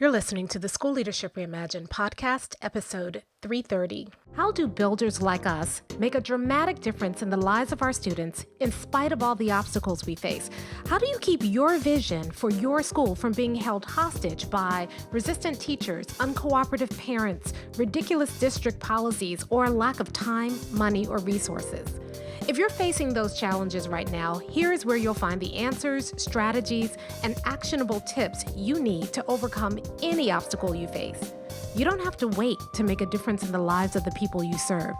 You're listening to the School Leadership Reimagined podcast, episode 330. How do builders like us make a dramatic difference in the lives of our students in spite of all the obstacles we face? How do you keep your vision for your school from being held hostage by resistant teachers, uncooperative parents, ridiculous district policies, or a lack of time, money, or resources? If you're facing those challenges right now, here's where you'll find the answers, strategies, and actionable tips you need to overcome any obstacle you face. You don't have to wait to make a difference in the lives of the people you serve.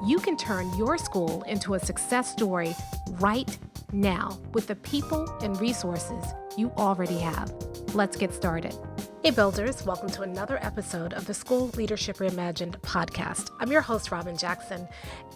You can turn your school into a success story right now with the people and resources you already have. Let's get started. Hey builders, welcome to another episode of the School Leadership Reimagined podcast. I'm your host, Robyn Jackson,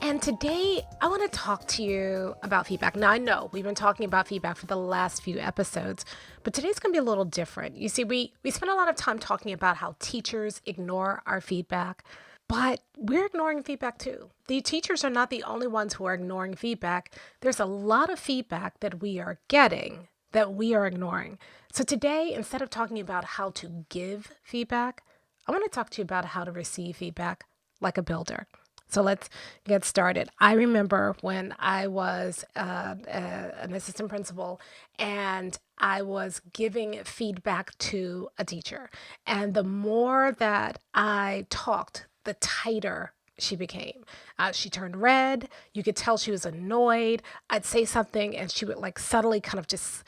and today I want to talk to you about feedback. Now I know we've been talking about feedback for the last few episodes, but today's going to be a little different. You see, we spent a lot of time talking about how teachers ignore our feedback, but we're ignoring feedback too. The teachers are not the only ones who are ignoring feedback. There's a lot of feedback that we are getting that we are ignoring. So today, instead of talking about how to give feedback, I want to talk to you about how to receive feedback like a builder. So let's get started. I remember when I was an assistant principal and I was giving feedback to a teacher. And the more that I talked, the tighter she became. She turned red. You could tell she was annoyed. I'd say something and she would like subtly kind of just,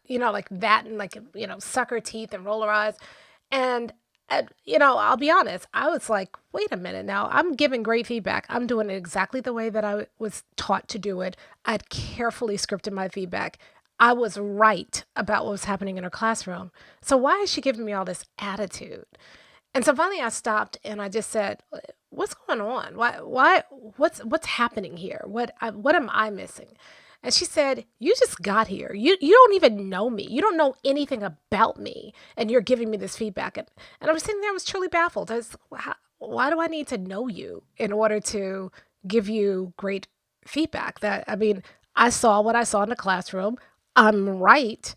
like that and suck her teeth and roll her eyes. And, I'll be honest, I was like, wait a minute now, I'm giving great feedback. I'm doing it exactly the way that I was taught to do it. I'd carefully scripted my feedback. I was right about what was happening in her classroom. So why is she giving me all this attitude? And so finally I stopped and I just said, what's going on? What's happening here? What am I missing? And she said, you just got here. You don't even know me. You don't know anything about me. And you're giving me this feedback. And I was sitting there, I was truly baffled. Why do I need to know you in order to give you great feedback? I saw what I saw in the classroom. I'm right.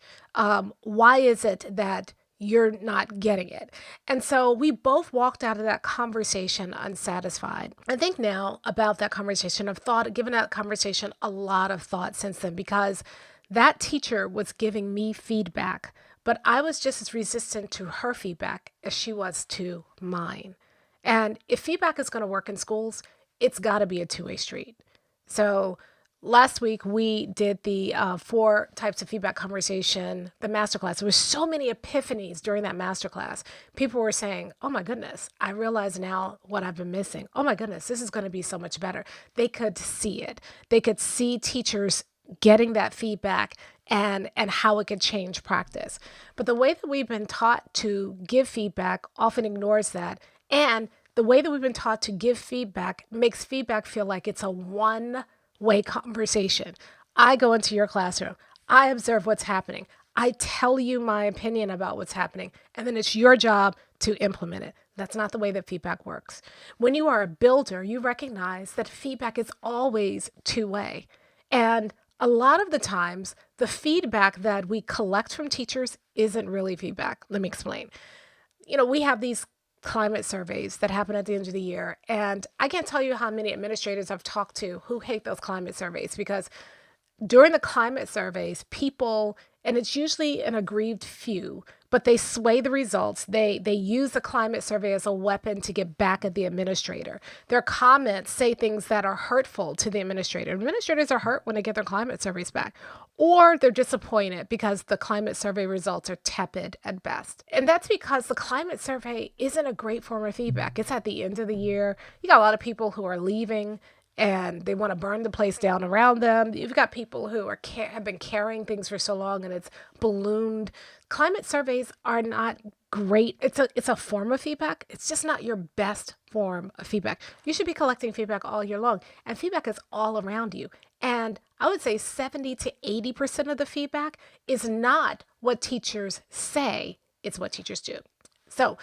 Why is it that you're not getting it? And so we both walked out of that conversation unsatisfied. I think now about that conversation, given that conversation a lot of thought since then, because that teacher was giving me feedback, but I was just as resistant to her feedback as she was to mine. And if feedback is going to work in schools, it's got to be a two-way street. So last week, we did the 4 types of feedback conversation, the masterclass. There was so many epiphanies during that masterclass. People were saying, oh my goodness, I realize now what I've been missing. Oh my goodness, this is going to be so much better. They could see it. They could see teachers getting that feedback and how it could change practice. But the way that we've been taught to give feedback often ignores that. And the way that we've been taught to give feedback makes feedback feel like it's a one-way conversation. I go into your classroom. I observe what's happening. I tell you my opinion about what's happening, and then it's your job to implement it. That's not the way that feedback works. When you are a builder, you recognize that feedback is always two-way. And a lot of the times, the feedback that we collect from teachers isn't really feedback. Let me explain. We have these climate surveys that happen at the end of the year. And I can't tell you how many administrators I've talked to who hate those climate surveys because during the climate surveys, people, and it's usually an aggrieved few, but they sway the results. They use the climate survey as a weapon to get back at the administrator. Their comments say things that are hurtful to the administrator. Administrators are hurt when they get their climate surveys back, or they're disappointed because the climate survey results are tepid at best. And that's because the climate survey isn't a great form of feedback. It's at the end of the year. You got a lot of people who are leaving and they want to burn the place down around them. You've got people who have been carrying things for so long and it's ballooned. Climate surveys are not great. It's a form of feedback. It's just not your best form of feedback. You should be collecting feedback all year long, and feedback is all around you. And I would say 70 to 80% of the feedback is not what teachers say, it's what teachers do. So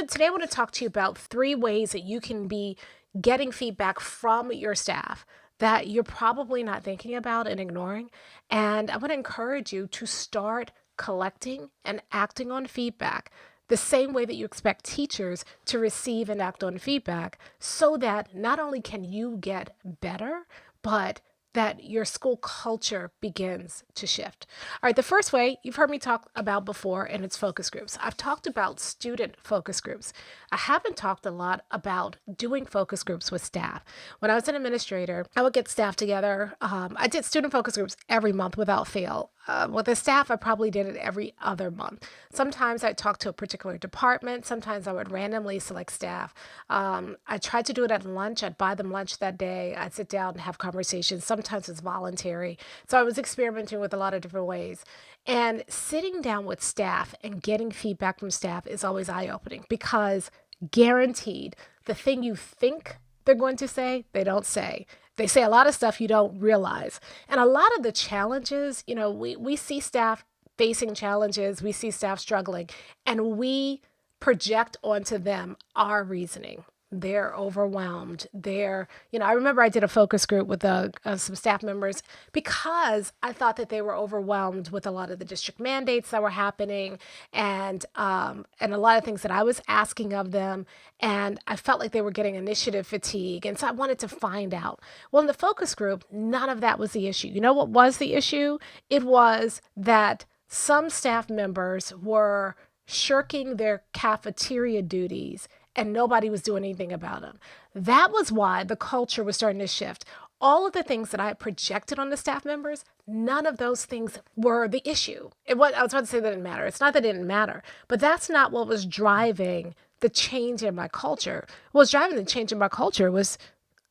today I want to talk to you about 3 ways that you can be getting feedback from your staff that you're probably not thinking about and ignoring. And I want to encourage you to start collecting and acting on feedback the same way that you expect teachers to receive and act on feedback, so that not only can you get better, but that your school culture begins to shift. All right, the first way you've heard me talk about before, and it's focus groups. I've talked about student focus groups. I haven't talked a lot about doing focus groups with staff. When I was an administrator, I would get staff together. I did student focus groups every month without fail. With the staff, I probably did it every other month. Sometimes I'd talk to a particular department. Sometimes I would randomly select staff. I tried to do it at lunch. I'd buy them lunch that day. I'd sit down and have conversations. Sometimes it's voluntary. So I was experimenting with a lot of different ways. And sitting down with staff and getting feedback from staff is always eye-opening, because guaranteed, the thing you think they're going to say, they don't say. They say a lot of stuff you don't realize. And a lot of the challenges, we see staff facing challenges, we see staff struggling, and we project onto them our reasoning. They're overwhelmed. I remember I did a focus group with some staff members because I thought that they were overwhelmed with a lot of the district mandates that were happening, and a lot of things that I was asking of them. And I felt like they were getting initiative fatigue. And so I wanted to find out. Well, in the focus group, none of that was the issue. You know what was the issue? It was that some staff members were shirking their cafeteria duties, and nobody was doing anything about them. That was why the culture was starting to shift. All of the things that I had projected on the staff members, none of those things were the issue. I was about to say that didn't matter. It's not that it didn't matter, but that's not what was driving the change in my culture. What was driving the change in my culture was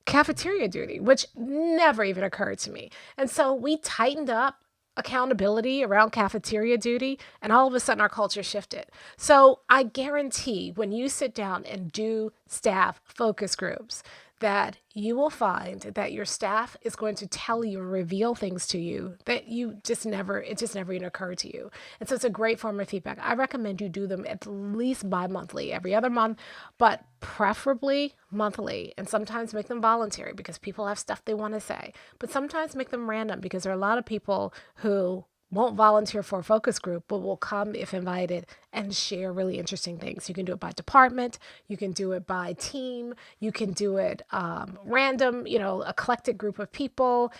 cafeteria duty, which never even occurred to me. And so we tightened up accountability around cafeteria duty, and all of a sudden our culture shifted. So I guarantee when you sit down and do staff focus groups, that you will find that your staff is going to tell you and reveal things to you that it just never even occurred to you. And so it's a great form of feedback. I recommend you do them at least bi-monthly, every other month, but preferably monthly. And sometimes make them voluntary because people have stuff they want to say, but sometimes make them random because there are a lot of people who won't volunteer for a focus group, but will come if invited and share really interesting things. You can do it by department. You can do it by team. You can do it random, eclectic group of people.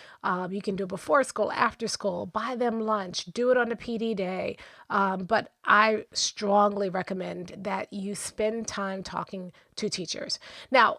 You can do it before school, after school, buy them lunch, do it on a PD day. But I strongly recommend that you spend time talking to teachers. Now,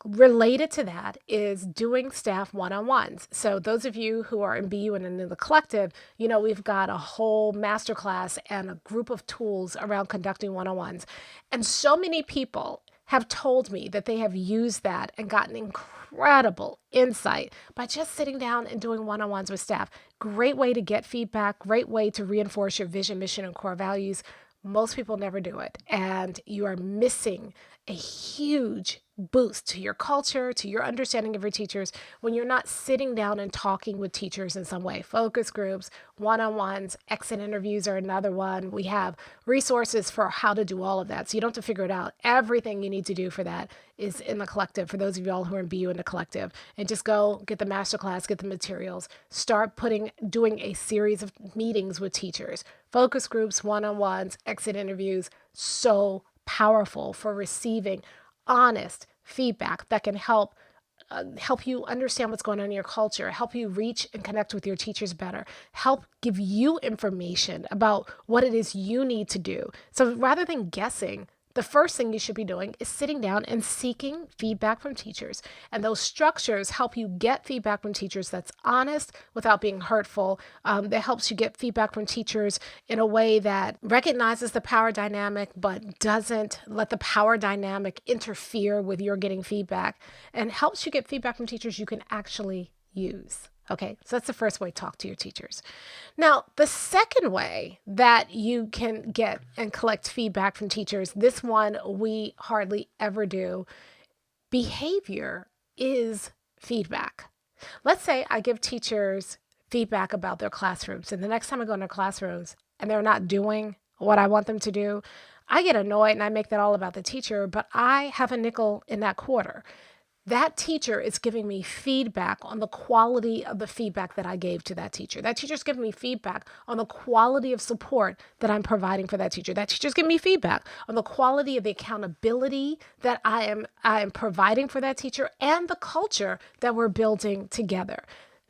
related to that is doing staff one-on-ones. So those of you who are in BU and in the collective, we've got a whole masterclass and a group of tools around conducting one-on-ones. And so many people have told me that they have used that and gotten incredible insight by just sitting down and doing one-on-ones with staff. Great way to get feedback, great way to reinforce your vision, mission, and core values. Most people never do it, and you are missing a huge boost to your culture, to your understanding of your teachers, when you're not sitting down and talking with teachers in some way. Focus groups, one-on-ones, exit interviews are another one. We have resources for how to do all of that, so you don't have to figure it out. Everything you need to do for that is in the collective, for those of you all who are in BU in the collective. And just go get the masterclass, get the materials, start doing a series of meetings with teachers. Focus groups, one-on-ones, exit interviews, so powerful for receiving honest feedback that can help you understand what's going on in your culture, help you reach and connect with your teachers better, help give you information about what it is you need to do. So rather than guessing, the first thing you should be doing is sitting down and seeking feedback from teachers. And those structures help you get feedback from teachers that's honest without being hurtful. That helps you get feedback from teachers in a way that recognizes the power dynamic, but doesn't let the power dynamic interfere with your getting feedback, and helps you get feedback from teachers you can actually use. Okay, so that's the first way, talk to your teachers. Now, the second way that you can get and collect feedback from teachers, this one we hardly ever do. Behavior is feedback. Let's say I give teachers feedback about their classrooms, and the next time I go in their classrooms and they're not doing what I want them to do, I get annoyed and I make that all about the teacher, but I have a nickel in that quarter. that teacher is giving me feedback on the quality of the feedback that I gave to that teacher. That teacher's giving me feedback on the quality of support that I'm providing for that teacher. That teacher's giving me feedback on the quality of the accountability that I am providing for that teacher and the culture that we're building together.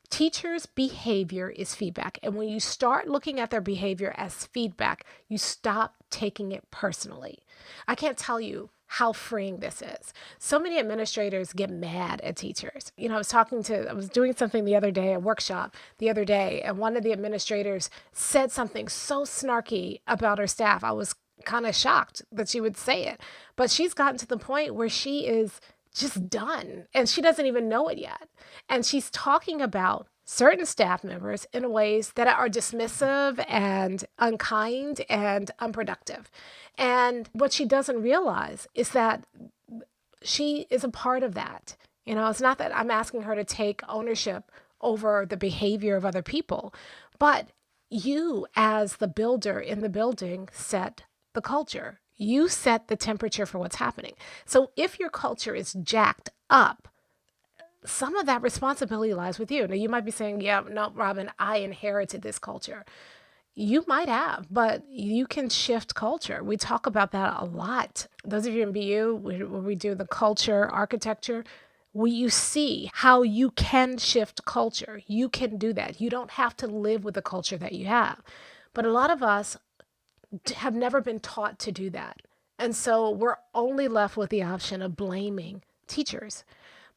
Teachers' behavior is feedback. And when you start looking at their behavior as feedback, you stop taking it personally. I can't tell you how freeing this is. So many administrators get mad at teachers. I was doing something the other day, a workshop the other day, and one of the administrators said something so snarky about her staff. I was kind of shocked that she would say it, but she's gotten to the point where she is just done and she doesn't even know it yet. And she's talking about certain staff members in ways that are dismissive and unkind and unproductive. And what she doesn't realize is that she is a part of that. It's not that I'm asking her to take ownership over the behavior of other people, but you as the builder in the building set the culture. You set the temperature for what's happening. So if your culture is jacked up, some of that responsibility lies with you. Now, you might be saying, yeah, no, Robyn, I inherited this culture. You might have, but you can shift culture. We talk about that a lot. Those of you in BU, when we do the culture architecture, you see how you can shift culture. You can do that. You don't have to live with the culture that you have. But a lot of us have never been taught to do that. And so we're only left with the option of blaming teachers.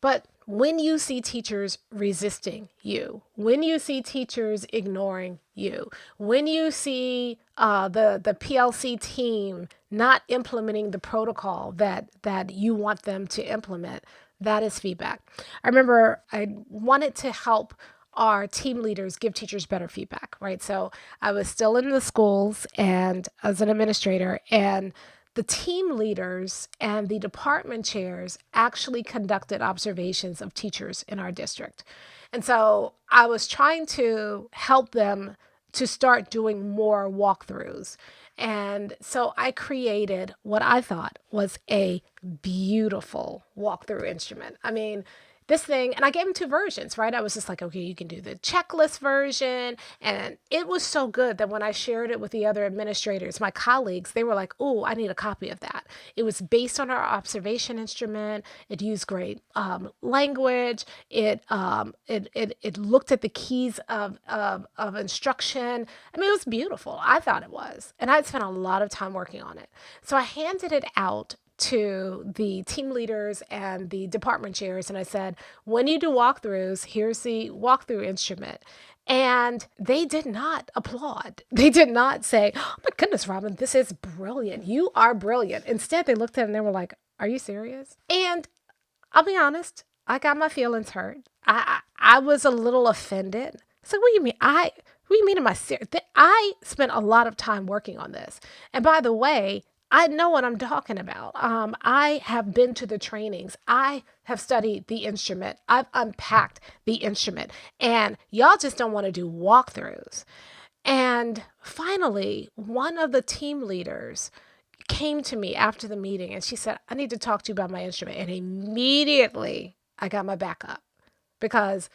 But when you see teachers resisting you, when you see teachers ignoring you, when you see the PLC team not implementing the protocol that you want them to implement, that is feedback. I remember I wanted to help our team leaders give teachers better feedback, right? So I was still in the schools and as an administrator, and the team leaders and the department chairs actually conducted observations of teachers in our district. And so I was trying to help them to start doing more walkthroughs. And so I created what I thought was a beautiful walkthrough instrument. I mean, this thing, and I gave them two versions, right? I was just like, okay, you can do the checklist version. And it was so good that when I shared it with the other administrators, my colleagues, they were like, oh, I need a copy of that. It was based on our observation instrument. It used great language. It looked at the keys of instruction. I mean, it was beautiful. I thought it was. And I'd spent a lot of time working on it. So I handed it out to the team leaders and the department chairs. And I said, when you do walkthroughs, here's the walkthrough instrument. And they did not applaud. They did not say, oh my goodness, Robyn, this is brilliant. You are brilliant. Instead, they looked at it and they were like, are you serious? And I'll be honest, I got my feelings hurt. I was a little offended. So what do you mean? What do you mean am I serious? I spent a lot of time working on this. And by the way, I know what I'm talking about. I have been to the trainings. I have studied the instrument. I've unpacked the instrument. And y'all just don't want to do walkthroughs. And finally, one of the team leaders came to me after the meeting and she said, I need to talk to you about my instrument. And immediately I got my back up because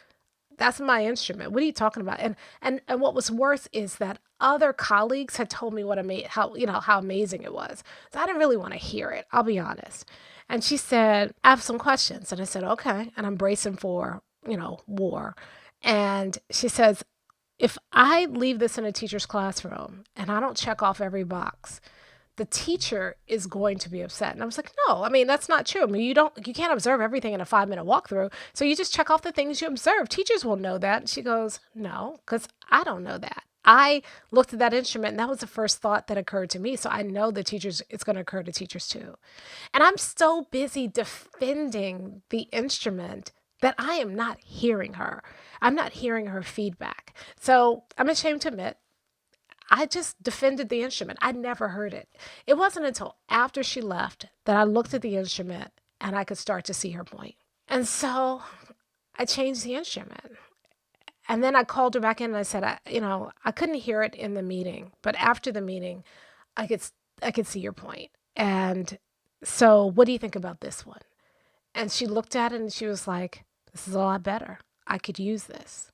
that's my instrument. What are you talking about? And what was worse is that other colleagues had told me how amazing it was. So I didn't really want to hear it. I'll be honest. And she said, I have some questions. And I said, okay. And I'm bracing for, war. And she says, if I leave this in a teacher's classroom and I don't check off every box, the teacher is going to be upset. And I was like, no, I mean, that's not true. I mean, you can't observe everything in a 5-minute walkthrough. So you just check off the things you observe. Teachers will know that. And she goes, no, because I don't know that. I looked at that instrument and that was the first thought that occurred to me. So I know the teachers, it's going to occur to teachers too. And I'm so busy defending the instrument that I am not hearing her. I'm not hearing her feedback. So I'm ashamed to admit, I just defended the instrument. I never heard it. It wasn't until after she left that I looked at the instrument and I could start to see her point. And so I changed the instrument. And then I called her back in and I said, I couldn't hear it in the meeting, but after the meeting, I could see your point. And so what do you think about this one? And she looked at it and she was like, this is a lot better. I could use this.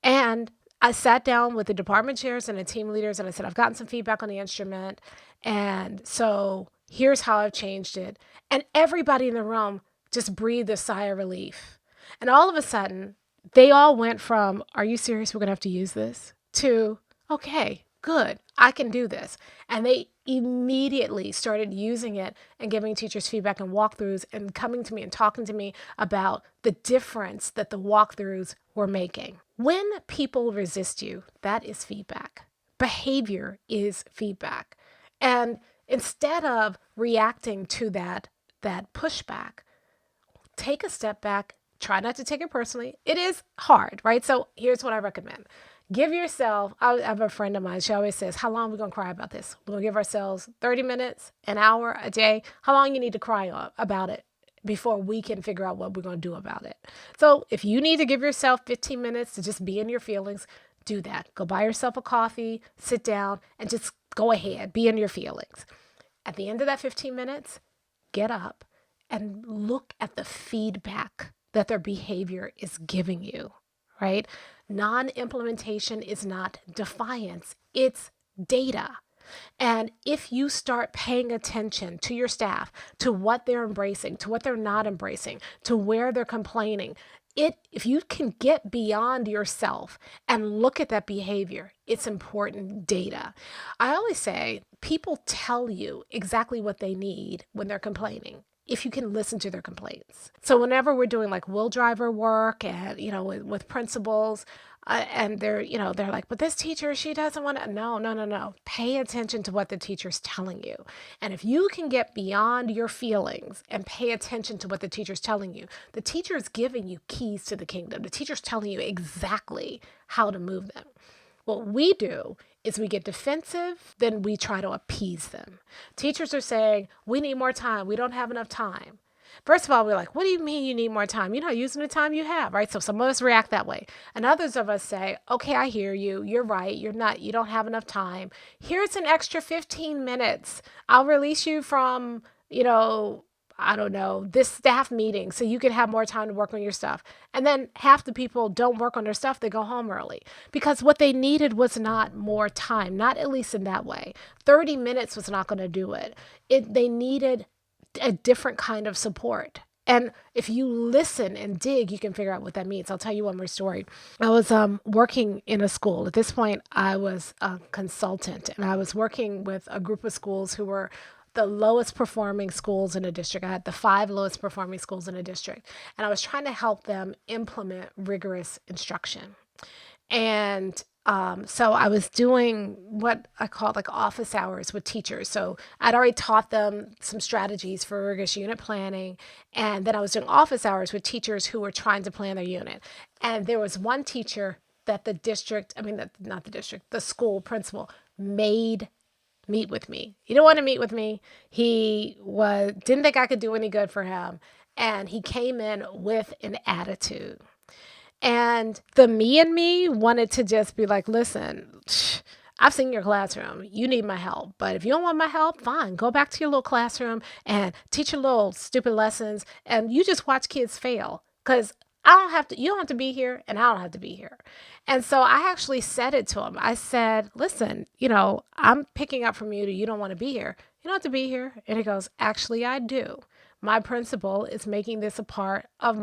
And I sat down with the department chairs and the team leaders and I said, I've gotten some feedback on the instrument. And so here's how I've changed it. And everybody in the room just breathed a sigh of relief. And all of a sudden, they all went from, are you serious? We're going to have to use this, to, okay, good, I can do this. And they immediately started using it and giving teachers feedback and walkthroughs and coming to me and talking to me about the difference that the walkthroughs were making. When people resist you, that is feedback. Behavior is feedback. And instead of reacting to that pushback, take a step back. Try not to take it personally. It is hard, right? So here's what I recommend. Give yourself, I have a friend of mine, she always says, how long are we going to cry about this? We're going to give ourselves 30 minutes, an hour, a day. How long you need to cry about it before we can figure out what we're going to do about it? So if you need to give yourself 15 minutes to just be in your feelings, do that. Go buy yourself a coffee, sit down, and just go ahead, be in your feelings. At the end of that 15 minutes, get up and look at the feedback that their behavior is giving you, right? Non-implementation is not defiance, it's data. And if you start paying attention to your staff, to what they're embracing, to what they're not embracing, to where they're complaining, if you can get beyond yourself and look at that behavior, it's important data. I always say people tell you exactly what they need when they're complaining, if you can listen to their complaints. So whenever we're doing like will driver work and, with principals, and they're like, but this teacher, she doesn't want to, no. Pay attention to what the teacher's telling you. And if you can get beyond your feelings and pay attention to what the teacher's telling you, the teacher is giving you keys to the kingdom. The teacher's telling you exactly how to move them. What we do is we get defensive, then we try to appease them. Teachers are saying, we need more time. We don't have enough time. First of all, we're like, what do you mean you need more time? You're not using the time you have, right? So some of us react that way. And others of us say, okay, I hear you. You're right. You don't have enough time. Here's an extra 15 minutes. I'll release you from, this staff meeting so you can have more time to work on your stuff. And then half the people don't work on their stuff. They go home early because what they needed was not more time, not at least in that way. 30 minutes was not going to do it. They needed a different kind of support. And if you listen and dig, you can figure out what that means. I'll tell you one more story. I was working in a school. At this point, I was a consultant, and I was working with a group of schools who were the lowest performing schools in a district. I had the 5 lowest performing schools in a district, and I was trying to help them implement rigorous instruction. And so I was doing what I called like office hours with teachers. So I'd already taught them some strategies for rigorous unit planning. And then I was doing office hours with teachers who were trying to plan their unit. And there was one teacher that the school principal made meet with me. He didn't want to meet with me. He didn't think I could do any good for him. And he came in with an attitude. And the me in me wanted to just be like, listen, I've seen your classroom. You need my help. But if you don't want my help, fine. Go back to your little classroom and teach your little stupid lessons. And you just watch kids fail. Because you don't have to be here and I don't have to be here. And so I actually said it to him. I said, listen, I'm picking up from you that you don't want to be here. You don't have to be here. And he goes, actually, I do. My principal is making this a part of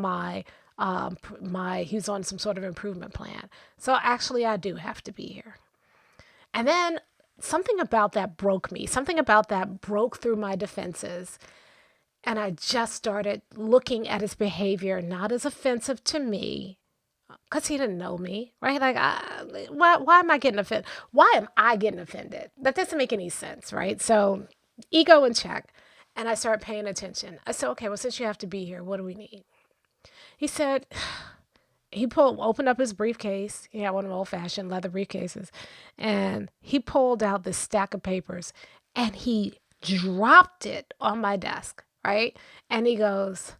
he's on some sort of improvement plan. So actually, I do have to be here. And then something about that broke me. Something about that broke through my defenses. And I just started looking at his behavior, not as offensive to me, because he didn't know me, right? Like, why am I getting offended? Why am I getting offended? That doesn't make any sense, right? So ego in check. And I started paying attention. I said, okay, well, since you have to be here, what do we need? He said, opened up his briefcase. He had one of the old-fashioned leather briefcases. And he pulled out this stack of papers and he dropped it on my desk, right? And he goes,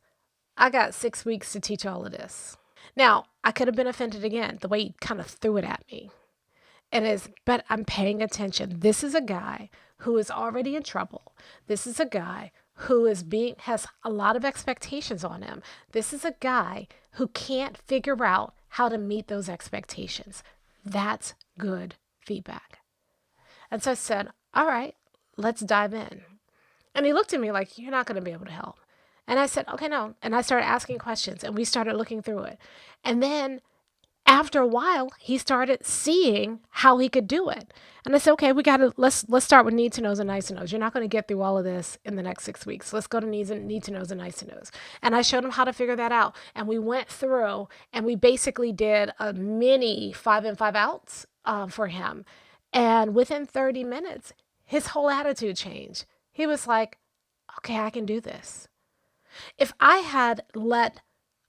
I got 6 weeks to teach all of this. Now, I could have been offended again, the way he kind of threw it at me. But I'm paying attention. This is a guy who is already in trouble. This is a guy who has a lot of expectations on him. This is a guy who can't figure out how to meet those expectations. That's good feedback. And so I said, all right, let's dive in. And he looked at me like, you're not going to be able to help. And I said, okay, no. And I started asking questions and we started looking through it. And then after a while, he started seeing how he could do it. And I said, okay, let's start with need to knows and nice to knows. You're not going to get through all of this in the next 6 weeks. Let's go to need to knows and nice to knows. And I showed him how to figure that out. And we went through and we basically did a mini 5 and 5 outs for him. And within 30 minutes, his whole attitude changed. He was like, okay, I can do this. If I had let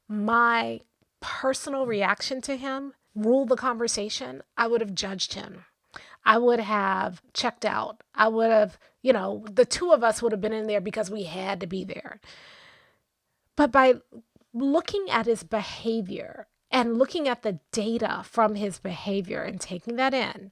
my personal reaction to him rule the conversation, I would have judged him. I would have checked out. I would have, the two of us would have been in there because we had to be there. But by looking at his behavior and looking at the data from his behavior and taking that in,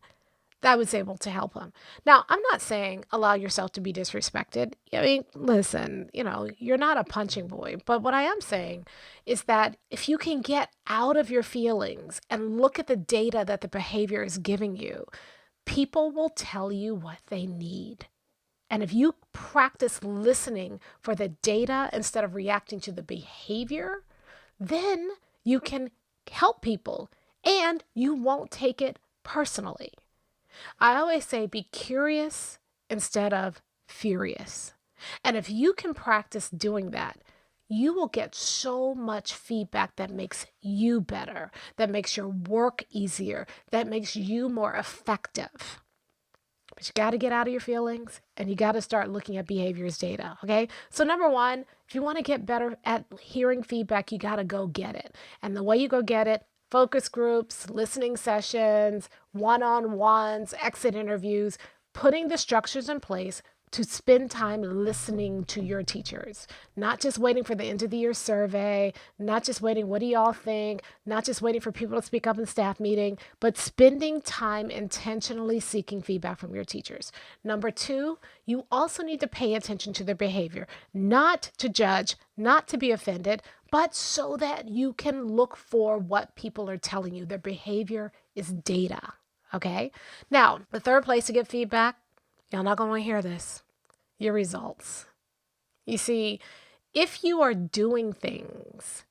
I was able to help him. Now, I'm not saying allow yourself to be disrespected. I mean, listen, you're not a punching boy. But what I am saying is that if you can get out of your feelings and look at the data that the behavior is giving you, people will tell you what they need. And if you practice listening for the data instead of reacting to the behavior, then you can help people and you won't take it personally. I always say be curious instead of furious. And if you can practice doing that, you will get so much feedback that makes you better, that makes your work easier, that makes you more effective. But you got to get out of your feelings and you got to start looking at behaviors data. Okay. So number one, if you want to get better at hearing feedback, you got to go get it. And the way you go get it, focus groups, listening sessions, one-on-ones, exit interviews, putting the structures in place to spend time listening to your teachers, not just waiting for the end of the year survey, not just waiting, what do y'all think, not just waiting for people to speak up in staff meeting, but spending time intentionally seeking feedback from your teachers. Number two, you also need to pay attention to their behavior, not to judge, not to be offended, but so that you can look for what people are telling you. Their behavior is data, okay? Now, the third place to get feedback, y'all not going to want to hear this, your results. You see, if you are doing things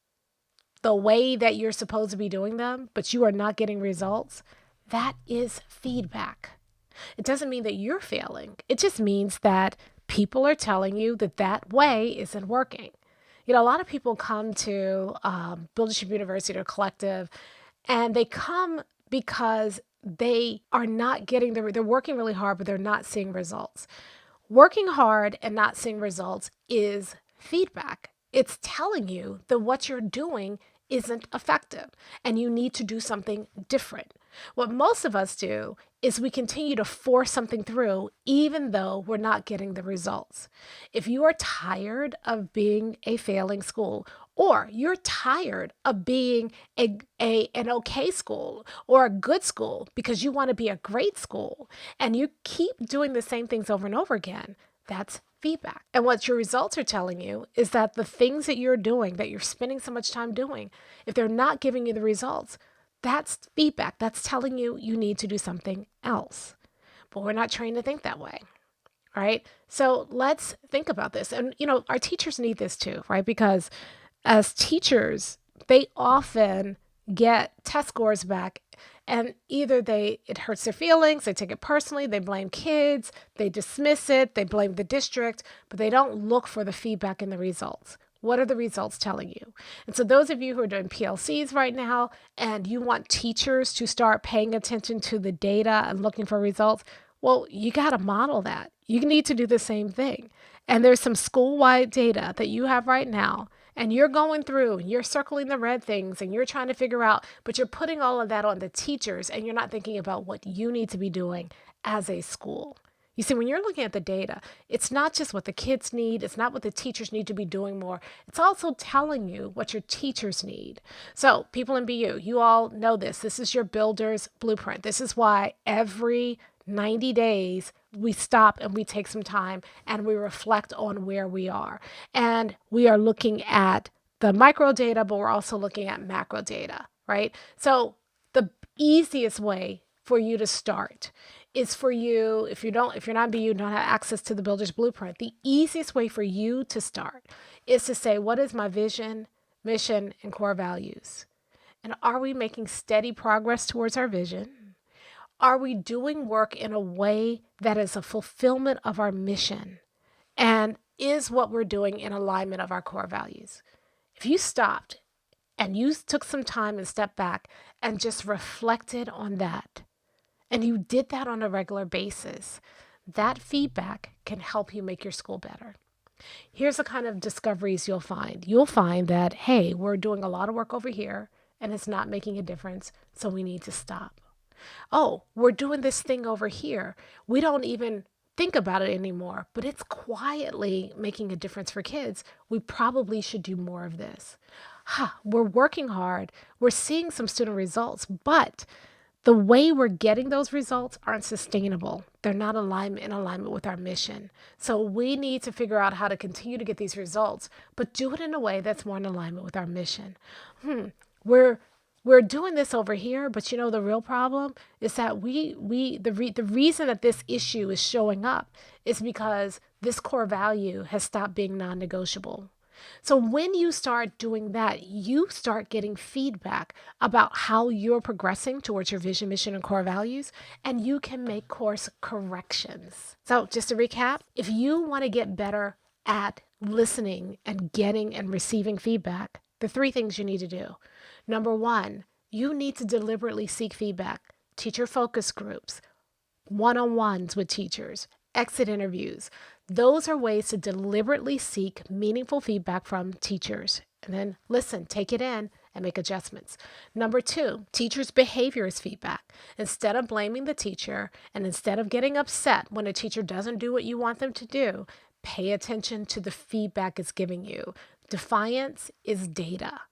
the way that you're supposed to be doing them, but you are not getting results, that is feedback. It doesn't mean that you're failing. It just means that people are telling you that that way isn't working. A lot of people come to Buildership University or Collective, and they come because they are not getting they're working really hard, but they're not seeing results. Working hard and not seeing results is feedback. It's telling you that what you're doing isn't effective and you need to do something different. What most of us do is we continue to force something through even though we're not getting the results. If you are tired of being a failing school, or you're tired of being an okay school or a good school because you want to be a great school, and you keep doing the same things over and over again, that's feedback. And what your results are telling you is that the things that you're doing, that you're spending so much time doing, if they're not giving you the results, that's feedback. That's telling you you need to do something else. But we're not trained to think that way, right? So let's think about this. And, our teachers need this too, right? Because as teachers, they often get test scores back and either it hurts their feelings, they take it personally, they blame kids, they dismiss it, they blame the district, but they don't look for the feedback in the results. What are the results telling you? And so those of you who are doing PLCs right now and you want teachers to start paying attention to the data and looking for results, well, you got to model that. You need to do the same thing. And there's some school-wide data that you have right now, and you're going through and you're circling the red things and you're trying to figure out, but you're putting all of that on the teachers and you're not thinking about what you need to be doing as a school. You see, when you're looking at the data, it's not just what the kids need. It's not what the teachers need to be doing more. It's also telling you what your teachers need. So people in BU, you all know this. This is your builder's blueprint. This is why every 90 days, we stop and we take some time and we reflect on where we are. And we are looking at the micro data, but we're also looking at macro data, right? So the easiest way for you to start is for you, if you're not BU, you don't have access to the Builder's Blueprint, the easiest way for you to start is to say, what is my vision, mission, and core values? And are we making steady progress towards our vision? Are we doing work in a way that is a fulfillment of our mission? And is what we're doing in alignment of our core values? If you stopped and you took some time and stepped back and just reflected on that, and you did that on a regular basis, that feedback can help you make your school better. Here's the kind of discoveries you'll find. You'll find that, hey, we're doing a lot of work over here and it's not making a difference, so we need to stop. Oh, we're doing this thing over here. We don't even think about it anymore, but it's quietly making a difference for kids. We probably should do more of this. We're working hard. We're seeing some student results, but the way we're getting those results aren't sustainable. They're not in alignment with our mission. So we need to figure out how to continue to get these results, but do it in a way that's more in alignment with our mission. We're doing this over here, but the real problem is that the reason that this issue is showing up is because this core value has stopped being non-negotiable. So when you start doing that, you start getting feedback about how you're progressing towards your vision, mission, and core values, and you can make course corrections. So just to recap, if you want to get better at listening and getting and receiving feedback, the 3 things you need to do. Number 1, you need to deliberately seek feedback. Teacher focus groups, one-on-ones with teachers, exit interviews. Those are ways to deliberately seek meaningful feedback from teachers. And then listen, take it in, and make adjustments. Number 2, teachers' behavior is feedback. Instead of blaming the teacher and instead of getting upset when a teacher doesn't do what you want them to do, pay attention to the feedback it's giving you. Defiance is data.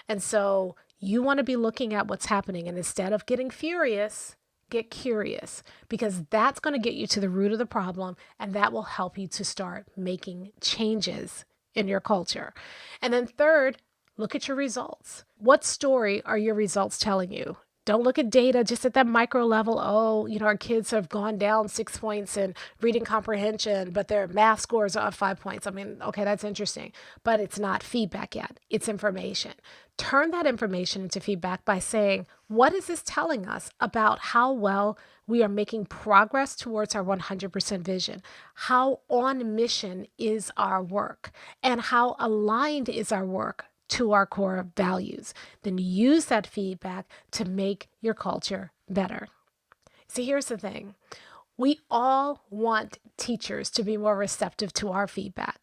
And so you want to be looking at what's happening, and instead of getting furious, get curious, because that's going to get you to the root of the problem, and that will help you to start making changes in your culture. And then 3rd, look at your results. What story are your results telling you? Don't look at data just at that micro level. Oh, our kids have gone down 6 points in reading comprehension, but their math scores are up 5 points. I mean, okay, that's interesting, but it's not feedback yet. It's information. Turn that information into feedback by saying, what is this telling us about how well we are making progress towards our 100% vision? How on mission is our work? And how aligned is our work to our core values? Then use that feedback to make your culture better. See, here's the thing. We all want teachers to be more receptive to our feedback,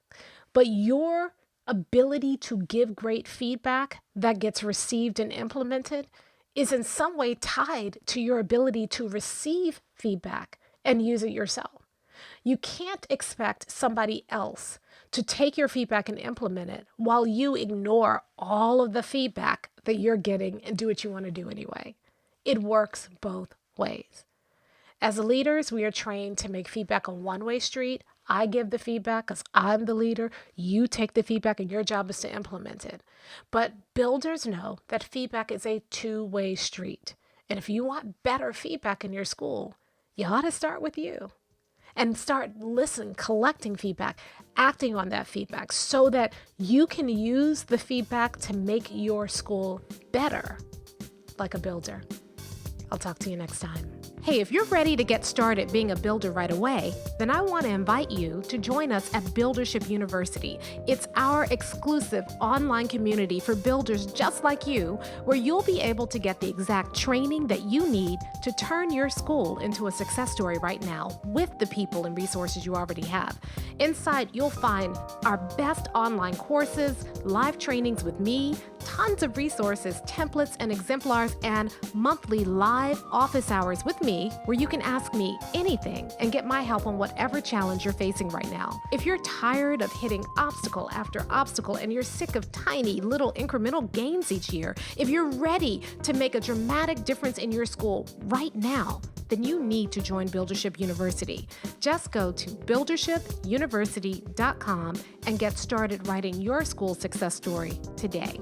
but your ability to give great feedback that gets received and implemented is in some way tied to your ability to receive feedback and use it yourself. You can't expect somebody else to take your feedback and implement it while you ignore all of the feedback that you're getting and do what you want to do anyway. It works both ways. As leaders, we are trained to make feedback a one-way street. I give the feedback because I'm the leader. You take the feedback and your job is to implement it. But builders know that feedback is a two-way street. And if you want better feedback in your school, you ought to start with you and start listening, collecting feedback, acting on that feedback so that you can use the feedback to make your school better, like a builder. I'll talk to you next time. Hey, if you're ready to get started being a builder right away, then I want to invite you to join us at Buildership University. It's our exclusive online community for builders just like you, where you'll be able to get the exact training that you need to turn your school into a success story right now with the people and resources you already have. Inside, you'll find our best online courses, live trainings with me, tons of resources, templates, and exemplars, and monthly live office hours with me where you can ask me anything and get my help on whatever challenge you're facing right now. If you're tired of hitting obstacle after obstacle and you're sick of tiny little incremental gains each year, if you're ready to make a dramatic difference in your school right now, then you need to join Buildership University. Just go to buildershipuniversity.com and get started writing your school success story today.